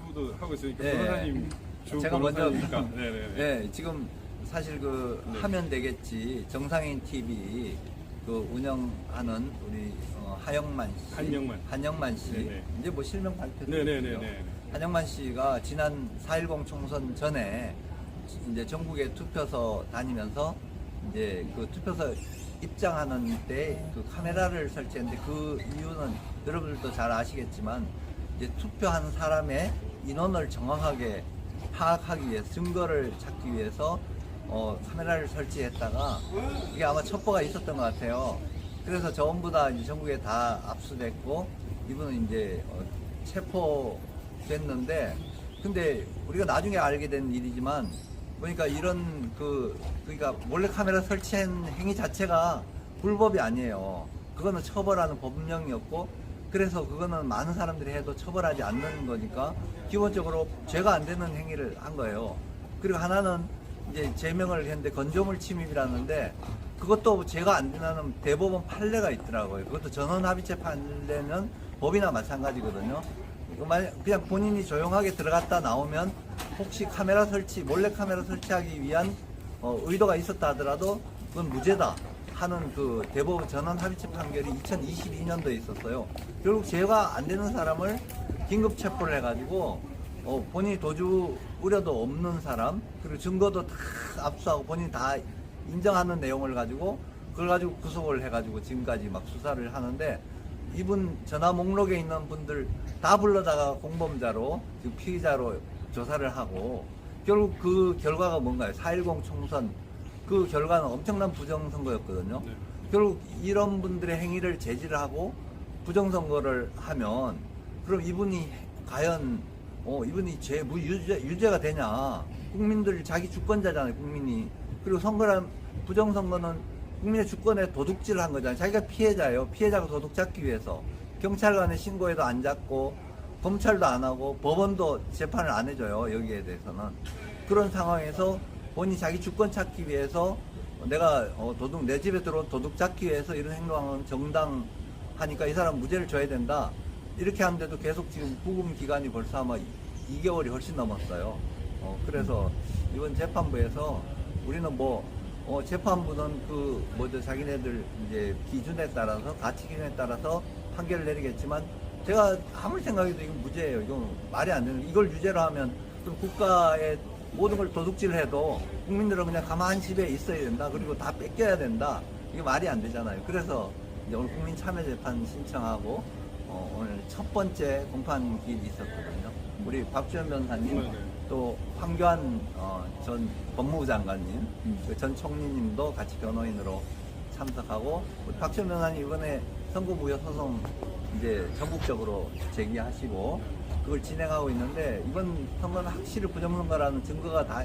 유튜브도 하고 있으니까 네. 변호사님 주 제가 먼저 변호사니까. 네네네. 네, 지금 사실 그 네. 하면 되겠지 정상인 TV 그 운영하는 우리 하영만 씨, 한영만 씨 네네. 이제 뭐 실명 발표됐죠. 네네네네. 한영만 씨가 지난 4.10 총선 전에 이제 전국에 투표소 다니면서 이제 그 투표소 입장하는 때 그 카메라를 설치했는데 그 이유는 여러분들도 잘 아시겠지만 이제 투표한 사람의 인원을 정확하게 파악하기 위해서 증거를 찾기 위해서 카메라를 설치했다가 이게 아마 첩보가 있었던 것 같아요. 그래서 전부 다 이제 전국에 다 압수됐고 이분은 이제 체포됐는데 근데 우리가 나중에 알게 된 일이지만 보니까 이런 그러니까 몰래카메라 설치한 행위 자체가 불법이 아니에요. 그거는 처벌하는 법령이었고 그래서 그거는 많은 사람들이 해도 처벌하지 않는 거니까 기본적으로 죄가 안 되는 행위를 한 거예요. 그리고 하나는 이제 제명을 했는데 건조물 침입이라는데 그것도 죄가 안 되는 대법원 판례가 있더라고요. 그것도 전원합의체 판례는 법이나 마찬가지거든요. 그냥 본인이 조용하게 들어갔다 나오면 혹시 카메라 설치, 몰래 카메라 설치하기 위한 의도가 있었다 하더라도 그건 무죄다 하는 그 대법원 전원합의체 판결이 2022년도에 있었어요. 결국 죄가 안 되는 사람을 긴급 체포를 해가지고 본인이 도주 우려도 없는 사람 그리고 증거도 다 압수하고 본인이 다 인정하는 내용을 가지고 그걸 가지고 구속을 해가지고 지금까지 막 수사를 하는데 이분 전화 목록에 있는 분들 다 불러다가 공범자로 지금 피의자로 조사를 하고 결국 그 결과가 뭔가요? 4.10 총선 그 결과는 엄청난 부정선거였거든요. 네. 결국 이런 분들의 행위를 제지를 하고 부정선거를 하면 그럼 이분이 과연 이분이 유죄가 되냐? 국민들 자기 주권자잖아요, 국민이. 그리고 선거란 부정선거는 국민의 주권에 도둑질을 한 거잖아요. 자기가 피해자예요. 피해자가 도둑 잡기 위해서 경찰관에 신고해도 안 잡고 검찰도 안 하고 법원도 재판을 안 해줘요. 여기에 대해서는 그런 상황에서 본인이 자기 주권 찾기 위해서 내가 내 집에 들어온 도둑 잡기 위해서 이런 행동은 정당하니까 이 사람 무죄를 줘야 된다. 이렇게 하는데도 계속 지금 구금 기간이 벌써 아마 2개월이 훨씬 넘었어요. 그래서 이번 재판부에서 우리는 재판부는 자기네들 이제 기준에 따라서 가치 기준에 따라서 판결을 내리겠지만 제가 아무리 생각해도 이건 무죄예요. 이건 말이 안 되는. 이걸 유죄로 하면 좀 국가의 모든 걸 도둑질해도 국민들은 그냥 가만히 집에 있어야 된다. 그리고 다 뺏겨야 된다. 이게 말이 안 되잖아요. 그래서 이제 오늘 국민참여재판 신청하고 오늘 첫 번째 공판 기일이 있었거든요. 우리 박주현 변호사님 또 황교안 전 법무부 장관님, 전 총리님도 같이 변호인으로 참석하고 우리 박주현 변호사님 이번에 선거무효 소송 이제 전국적으로 제기하시고 그걸 진행하고 있는데 이번 선거는 확실히 부정선거라는 증거가 다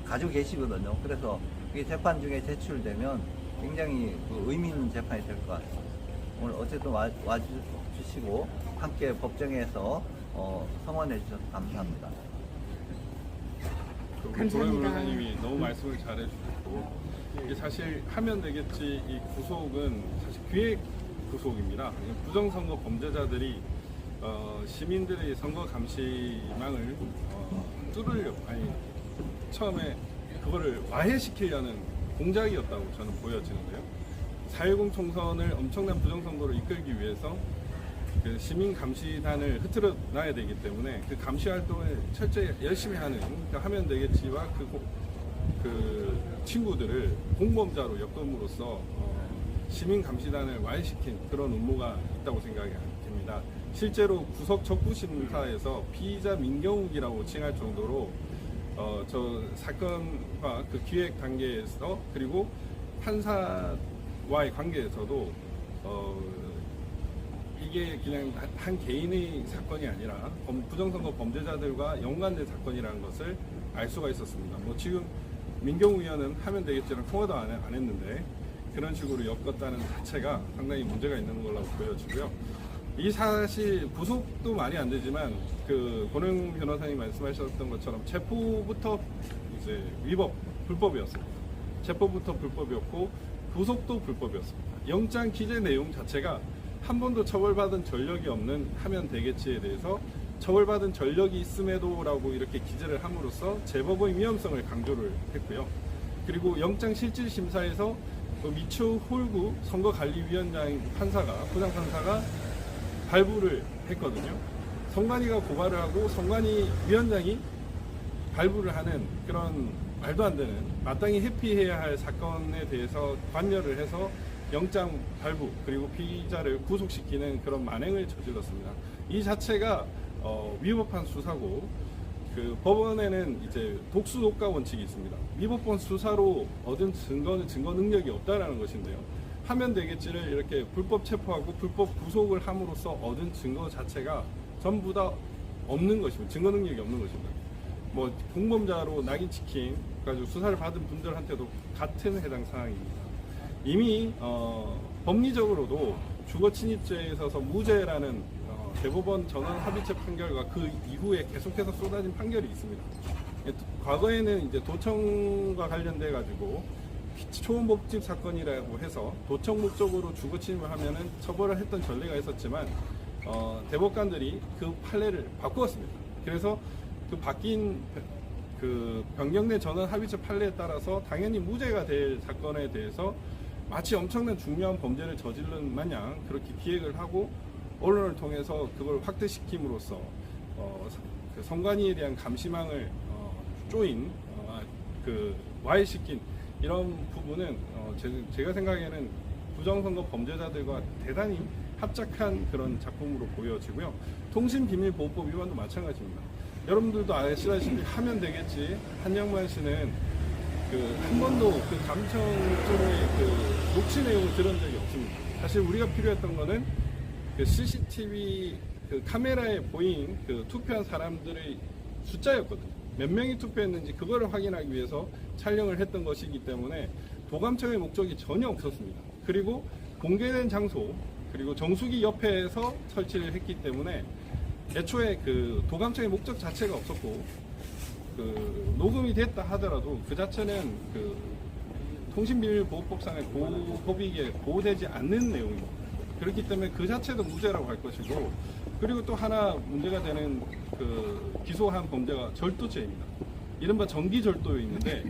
가지고 계시거든요. 그래서 이게 재판 중에 제출되면 굉장히 의미 있는 재판이 될 것 같습니다. 오늘 어쨌든 와주시고 함께 법정에서 성원해 주셔서 감사합니다. 감사합니다. 변호사님이 너무 말씀을 잘해주셨고 이게 사실 하면 되겠지 이 구속은 사실 기획 구속입니다. 부정선거 범죄자들이 시민들의 선거 감시망을 뚫으려고 처음에 그거를 와해시키려는 공작이었다고 저는 보여지는데요. 4.10 총선을 엄청난 부정선거로 이끌기 위해서 그 시민 감시단을 흐트러 놔야 되기 때문에 그 감시 활동을 철저히 열심히 하는 하면 되겠지와 그 친구들을 공범자로 엮음으로써 시민 감시단을 와해시킨 그런 음모가 있다고 생각이 됩니다. 실제로 구속 촉구 심사에서 피의자 민경욱이라고 칭할 정도로 저 사건과 그 기획 단계에서 그리고 판사와의 관계에서도 이게 그냥 한 개인의 사건이 아니라 부정선거 범죄자들과 연관된 사건이라는 것을 알 수가 있었습니다. 지금 민경욱 의원은 하면 되겠지만 통화도 안 했는데 그런 식으로 엮었다는 자체가 상당히 문제가 있는 걸로 보여지고요. 이 사실 구속도 말이 안 되지만 그 권영 변호사님 말씀하셨던 것처럼 체포부터 이제 불법이었습니다. 체포부터 불법이었고 구속도 불법이었습니다. 영장 기재 내용 자체가 한 번도 처벌받은 전력이 없는 하면 되겠지에 대해서 처벌받은 전력이 있음에도라고 이렇게 기재를 함으로써 제법의 위험성을 강조를 했고요. 그리고 영장 실질 심사에서 미추 홀구 선거관리위원장 판사가 부장판사가 발부를 했거든요. 선관위가 고발을 하고 선관위 위원장이 발부를 하는 그런 말도 안 되는 마땅히 회피해야 할 사건에 대해서 관여를 해서 영장 발부 그리고 피의자를 구속시키는 그런 만행을 저질렀습니다. 이 자체가 위법한 수사고 그 법원에는 이제 독수 녹가 원칙이 있습니다. 위법한 수사로 얻은 증거는 증거 능력이 없다라는 것인데요. 하면 되겠지를 이렇게 불법 체포하고 불법 구속을 함으로써 얻은 증거 자체가 전부 다 없는 것입니다. 증거 능력이 없는 것입니다. 뭐 공범자로 낙인 찍힌 가지고 수사를 받은 분들한테도 같은 해당 사항입니다. 이미 법리적으로도 주거 침입죄에 있어서 무죄라는 대법원 전원 합의체 판결과 그 이후에 계속해서 쏟아진 판결이 있습니다. 과거에는 이제 도청과 관련돼 가지고 초범복집 사건이라고 해서 도청 목적으로 주거 침입을 하면은 처벌을 했던 전례가 있었지만 대법관들이 그 판례를 바꾸었습니다. 그래서 그 바뀐 그 변경된 전원 합의체 판례에 따라서 당연히 무죄가 될 사건에 대해서 마치 엄청난 중요한 범죄를 저지른 마냥 그렇게 기획을 하고 언론을 통해서 그걸 확대시킴으로써 그 선관위에 대한 감시망을 조인 그 와해시킨 이런 부분은 제가 생각에는 부정선거 범죄자들과 대단히 합작한 그런 작품으로 보여지고요. 통신비밀보호법 위반도 마찬가지입니다. 여러분들도 아시다시피 하면 되겠지 한영만 씨는 그 한 번도 그 감청 쪽의 그 녹취 내용을 들은 적이 없습니다. 사실 우리가 필요했던 거는 그 CCTV 그 카메라에 보인 그 투표한 사람들의 숫자였거든요. 몇 명이 투표했는지 그거를 확인하기 위해서 촬영을 했던 것이기 때문에 도감청의 목적이 전혀 없었습니다. 그리고 공개된 장소 그리고 정수기 옆에서 설치를 했기 때문에 애초에 그 도감청의 목적 자체가 없었고 그 녹음이 됐다 하더라도 그 자체는 그 통신비밀보호법상의 법익에 보호되지 않는 내용입니다. 그렇기 때문에 그 자체도 무죄라고 할 것이고 그리고 또 하나 문제가 되는 그 기소한 범죄가 절도죄입니다. 이른바 전기절도에 있는데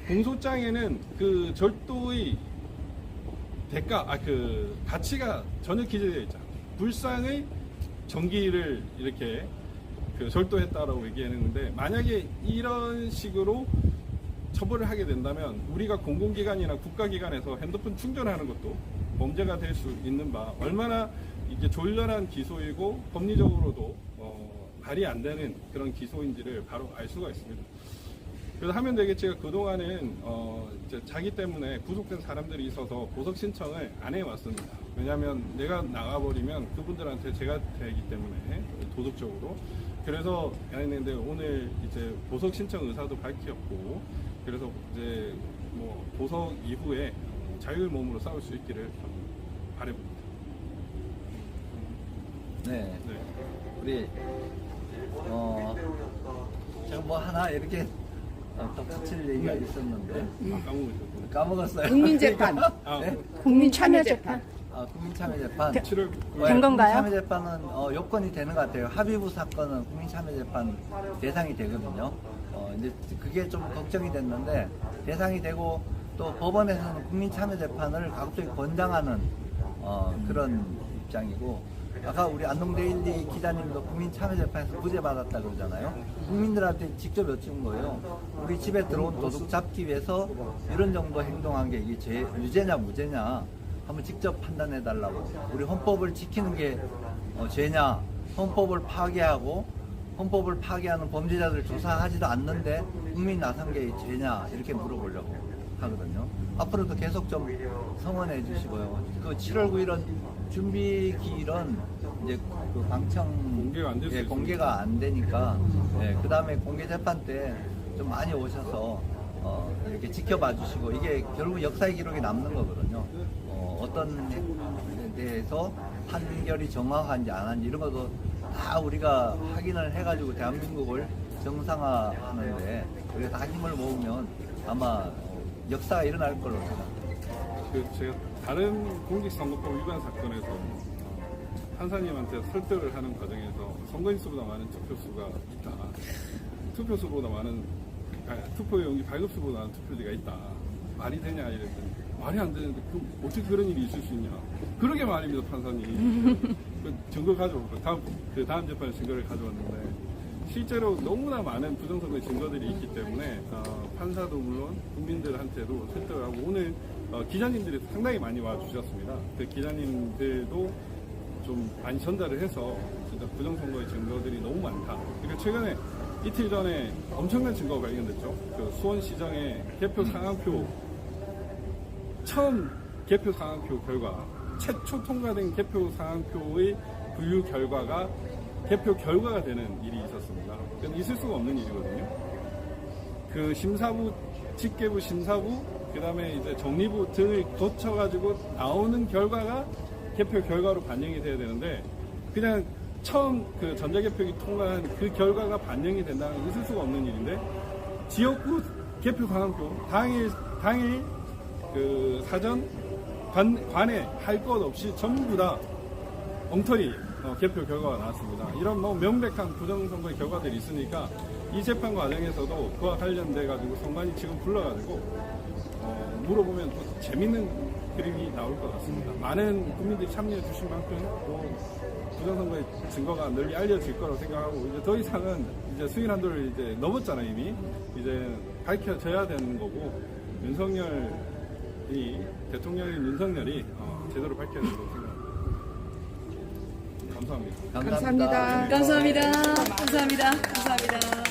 공소장에는 그 절도의 대가, 그 가치가 전혀 기재되어 있잖아요. 불상의 전기를 이렇게 그 절도했다라고 얘기했는데 만약에 이런 식으로 처벌을 하게 된다면 우리가 공공기관이나 국가기관에서 핸드폰 충전하는 것도 범죄가 될 수 있는 바 얼마나 이게 졸렬한 기소이고 법리적으로도 말이 안 되는 그런 기소인지를 바로 알 수가 있습니다. 그래서 하면 되겠지가 그동안은 이제 자기 때문에 구속된 사람들이 있어서 보석 신청을 안 해왔습니다. 왜냐하면 내가 나가버리면 그분들한테 제가 되기 때문에 도덕적으로 그래서 했는데 오늘 이제 보석 신청 의사도 밝혔고 그래서 이제 뭐 보석 이후에 자유의 몸으로 싸울 수 있기를 바라봅니다. 네. 네. 우리 제가 뭐 하나 이렇게 덧붙일 얘기가 있었는데 까먹었어요. 국민재판. 네? 국민참여재판. 국민참여재판. 된 건가요? 국민참여재판은 요건이 되는 것 같아요. 합의부 사건은 국민참여재판 대상이 되거든요. 이제 그게 좀 걱정이 됐는데 대상이 되고 또 법원에서는 국민참여재판을 가급적이 권장하는 그런 입장이고 아까 우리 안동데일리 기자님도 국민참여재판에서 구제받았다 그러잖아요. 국민들한테 직접 여쭤본 거예요. 우리 집에 들어온 도둑 잡기 위해서 이런 정도 행동한 게 이게 유죄냐 무죄냐 한번 직접 판단해 달라고. 우리 헌법을 지키는 게 죄냐, 헌법을 파괴하고 헌법을 파괴하는 범죄자들 조사하지도 않는데 국민 나선 게 죄냐 이렇게 물어보려고 하거든요. 앞으로도 계속 좀 성원해 주시고요. 그 7월 9일은 준비기일은 이제 그 방청 공개가 안 되니까 그 다음에 공개 재판 때 좀 많이 오셔서 이렇게 지켜봐 주시고 이게 결국 역사의 기록이 남는 거거든요. 어떤 데 대해서 판결이 정확한지 안 한지 이런 것도 다 우리가 확인을 해가지고 대한민국을 정상화하는데 우리가 다 힘을 모으면 아마 역사가 일어날 걸로 생각합니다. 제가 다른 공직선거법 위반 사건에서 판사님한테 설득을 하는 과정에서 선거인수보다 많은 투표수가 있다. 투표수보다 많은 투표 용지 발급수보다 많은 투표지가 있다. 말이 되냐 이랬더니 말이 안 되는데 어떻게 그런 일이 있을 수 있냐. 그러게 말입니다, 판사님. 그 증거 가져오고 다음 재판에 증거를 가져왔는데 실제로 너무나 많은 부정선거의 증거들이 있기 때문에 판사도 물론 국민들한테도 설득을 하고 오늘 기자님들이 상당히 많이 와주셨습니다. 그 기자님들도 좀 많이 전달을 해서 진짜 부정선거의 증거들이 너무 많다. 그리고 최근에 이틀 전에 엄청난 증거가 발견됐죠. 그 수원시장의 개표 상황표 처음 개표 상황표 결과 최초 통과된 개표 상황표의 분류 결과가 개표 결과가 되는 일이 있었습니다. 그건 있을 수가 없는 일이거든요. 그 심사부, 집계부 심사부, 그 다음에 이제 정리부 등을 거쳐가지고 나오는 결과가 개표 결과로 반영이 돼야 되는데, 그냥 처음 그 전자개표기 통과한 그 결과가 반영이 된다는 건 있을 수가 없는 일인데, 지역구 개표 상황표 당일 그 사전 관에 할 것 없이 전부 다 엉터리 개표 결과가 나왔습니다. 이런 뭐 명백한 부정선거의 결과들이 있으니까 이 재판 과정에서도 그와 관련돼 가지고 선관위 지금 불러가지고 물어보면 또 재밌는 그림이 나올 것 같습니다. 많은 국민들이 참여해 주신 만큼 또 부정선거의 증거가 널리 알려질 거라고 생각하고, 이제 더 이상은 이제 수인 한도를 이제 넘었잖아요. 이미 이제 밝혀져야 되는 거고, 대통령인 윤석열이 제대로 밝혀야 된다고 생각합니다. 감사합니다. 감사합니다. 감사합니다. 감사합니다. 감사합니다.